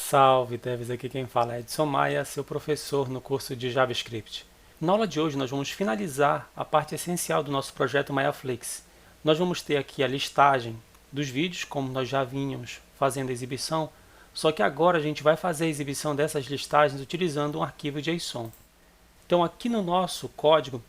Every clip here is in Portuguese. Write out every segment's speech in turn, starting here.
Salve, Devs! Aqui quem fala é Edson Maia, seu professor no curso de JavaScript. Na aula de hoje nós vamos finalizar a parte essencial do nosso projeto MaiaFlix. Nós vamos ter aqui a listagem dos vídeos, como nós já vínhamos fazendo a exibição, só que agora a gente vai fazer a exibição dessas listagens utilizando um arquivo JSON. Então aqui no nosso código,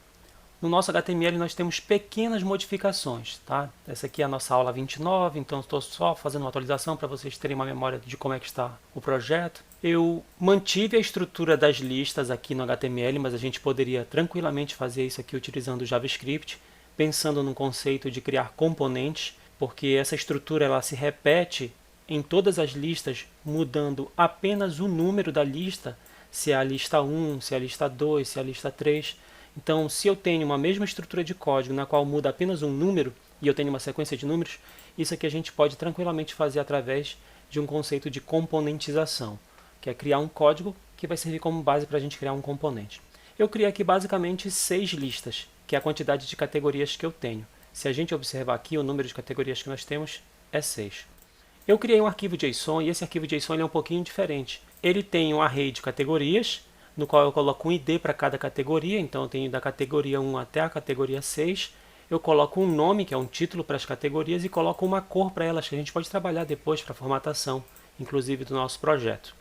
no nosso HTML nós temos pequenas modificações, tá? Essa aqui é a nossa aula 29, então estou só fazendo uma atualização para vocês terem uma memória de como é que está o projeto. Eu mantive a estrutura das listas aqui no HTML, mas a gente poderia tranquilamente fazer isso aqui utilizando o JavaScript, pensando no conceito de criar componentes, porque essa estrutura ela se repete em todas as listas, mudando apenas o número da lista, se é a lista 1, se é a lista 2, se é a lista 3. Então, se eu tenho uma mesma estrutura de código na qual muda apenas um número, e eu tenho uma sequência de números, isso aqui a gente pode tranquilamente fazer através de um conceito de componentização, que é criar um código que vai servir como base para a gente criar um componente. Eu criei aqui basicamente 6 listas, que é a quantidade de categorias que eu tenho. Se a gente observar aqui, o número de categorias que nós temos é 6. Eu criei um arquivo JSON, e esse arquivo JSON ele é um pouquinho diferente. Ele tem um array de categorias, no qual eu coloco um ID para cada categoria, então eu tenho da categoria 1 até a categoria 6. Eu coloco um nome, que é um título para as categorias, e coloco uma cor para elas, que a gente pode trabalhar depois para a formatação, inclusive do nosso projeto.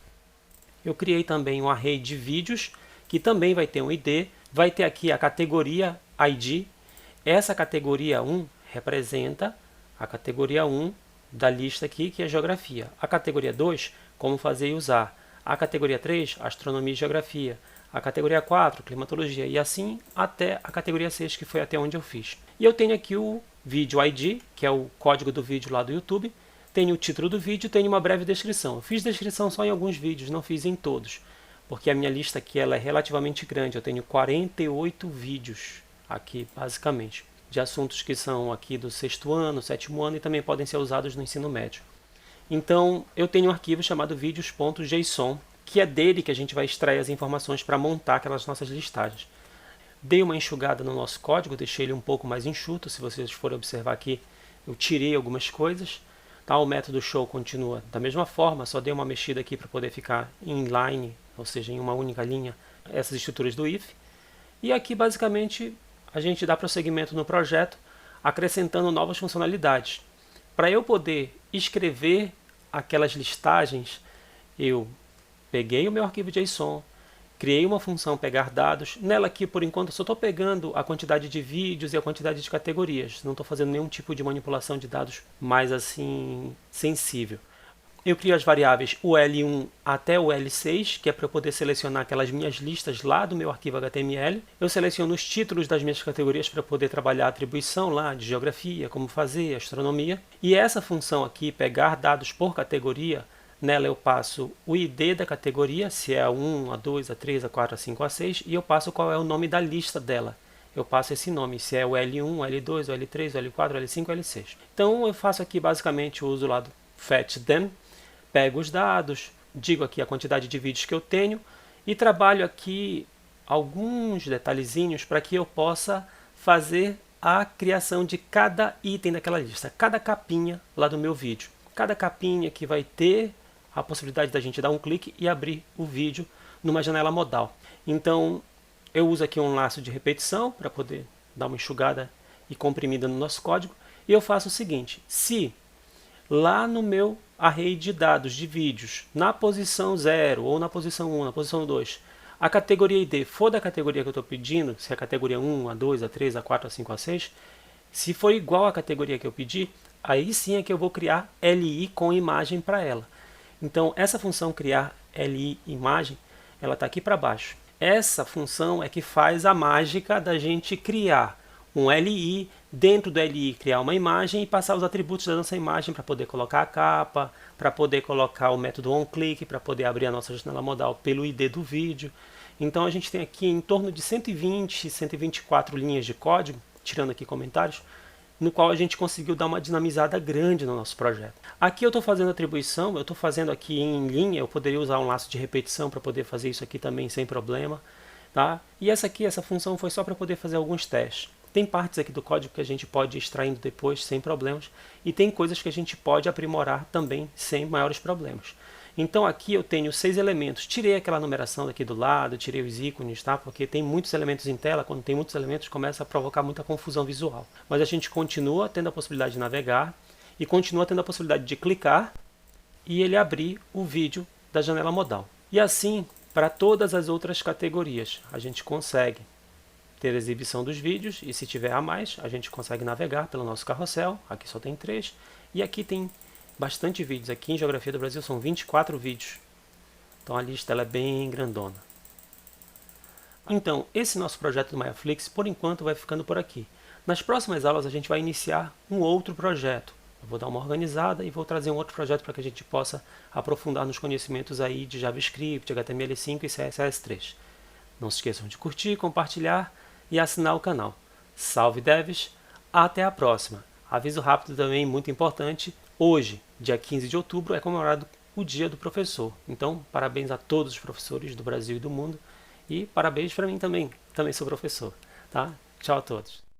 Eu criei também um array de vídeos, que também vai ter um ID, vai ter aqui a categoria ID. Essa categoria 1 representa a categoria 1 da lista aqui, que é geografia. A categoria 2, como fazer e usar. A categoria 3, astronomia e geografia. A categoria 4, climatologia. E assim até a categoria 6, que foi até onde eu fiz. E eu tenho aqui o vídeo ID, que é o código do vídeo lá do YouTube. Tenho o título do vídeo, tenho uma breve descrição. Eu fiz descrição só em alguns vídeos, não fiz em todos. Porque a minha lista aqui ela é relativamente grande. Eu tenho 48 vídeos aqui, basicamente. De assuntos que são aqui do 6º ano, 7º ano e também podem ser usados no ensino médio. Então, eu tenho um arquivo chamado vídeos.json, que é dele que a gente vai extrair as informações para montar aquelas nossas listagens. Dei uma enxugada no nosso código, deixei ele um pouco mais enxuto. Se vocês forem observar aqui, eu tirei algumas coisas. Tá? O método show continua da mesma forma, só dei uma mexida aqui para poder ficar inline, ou seja, em uma única linha, essas estruturas do if. E aqui, basicamente, a gente dá prosseguimento no projeto, acrescentando novas funcionalidades. Para eu poder escrever aquelas listagens, eu peguei o meu arquivo JSON, criei uma função pegar dados. Nela aqui, por enquanto, eu só estou pegando a quantidade de vídeos e a quantidade de categorias. Não estou fazendo nenhum tipo de manipulação de dados mais assim sensível. Eu crio as variáveis o L1 até o L6, que é para eu poder selecionar aquelas minhas listas lá do meu arquivo HTML. Eu seleciono os títulos das minhas categorias para poder trabalhar a atribuição lá de geografia, como fazer, astronomia. E essa função aqui, pegar dados por categoria, nela eu passo o ID da categoria, se é a 1, a 2, a 3, a 4, a 5, a 6, e eu passo qual é o nome da lista dela. Eu passo esse nome, se é o L1, o L2, o L3, o L4, o L5, o L6. Então eu faço aqui basicamente o uso lá do fetch_them. Pego os dados, digo aqui a quantidade de vídeos que eu tenho e trabalho aqui alguns detalhezinhos para que eu possa fazer a criação de cada item daquela lista, cada capinha lá do meu vídeo. Cada capinha que vai ter a possibilidade da gente dar um clique e abrir o vídeo numa janela modal. Então eu uso aqui um laço de repetição para poder dar uma enxugada e comprimida no nosso código. E eu faço o seguinte, se lá no meu array de dados de vídeos, na posição 0, ou na posição 1, na posição 2, a categoria ID for da categoria que eu estou pedindo, se é a categoria 1, a 2, a 3, a 4, a 5, a 6, se for igual à categoria que eu pedi, aí sim é que eu vou criar LI com imagem para ela. Então, essa função criar LI imagem, ela está aqui para baixo. Essa função é que faz a mágica da gente criar um LI, dentro do LI criar uma imagem e passar os atributos da nossa imagem para poder colocar a capa, para poder colocar o método onClick, para poder abrir a nossa janela modal pelo ID do vídeo. Então a gente tem aqui em torno de 120, 124 linhas de código, tirando aqui comentários, no qual a gente conseguiu dar uma dinamizada grande no nosso projeto. Aqui eu estou fazendo atribuição, eu estou fazendo aqui em linha, eu poderia usar um laço de repetição para poder fazer isso aqui também sem problema. Tá? E essa função foi só para poder fazer alguns testes. Tem partes aqui do código que a gente pode ir extraindo depois sem problemas e tem coisas que a gente pode aprimorar também sem maiores problemas. Então aqui eu tenho 6 elementos. Tirei aquela numeração daqui do lado, tirei os ícones, tá? Porque tem muitos elementos em tela. Quando tem muitos elementos começa a provocar muita confusão visual. Mas a gente continua tendo a possibilidade de navegar e continua tendo a possibilidade de clicar e ele abrir o vídeo da janela modal. E assim, para todas as outras categorias, a gente consegue ter a exibição dos vídeos e se tiver a mais, a gente consegue navegar pelo nosso carrossel. Aqui só tem 3 e aqui tem bastante vídeos. Aqui em Geografia do Brasil são 24 vídeos. Então a lista ela é bem grandona. Então, esse nosso projeto do MaiaFlix, por enquanto, vai ficando por aqui. Nas próximas aulas a gente vai iniciar um outro projeto. Eu vou dar uma organizada e vou trazer um outro projeto para que a gente possa aprofundar nos conhecimentos aí de JavaScript, HTML5 e CSS3. Não se esqueçam de curtir, compartilhar e assinar o canal. Salve devs, até a próxima. Aviso rápido também, muito importante, hoje, dia 15 de outubro, é comemorado o Dia do Professor. Então, parabéns a todos os professores do Brasil e do mundo e parabéns para mim também sou professor. Tá? Tchau a todos.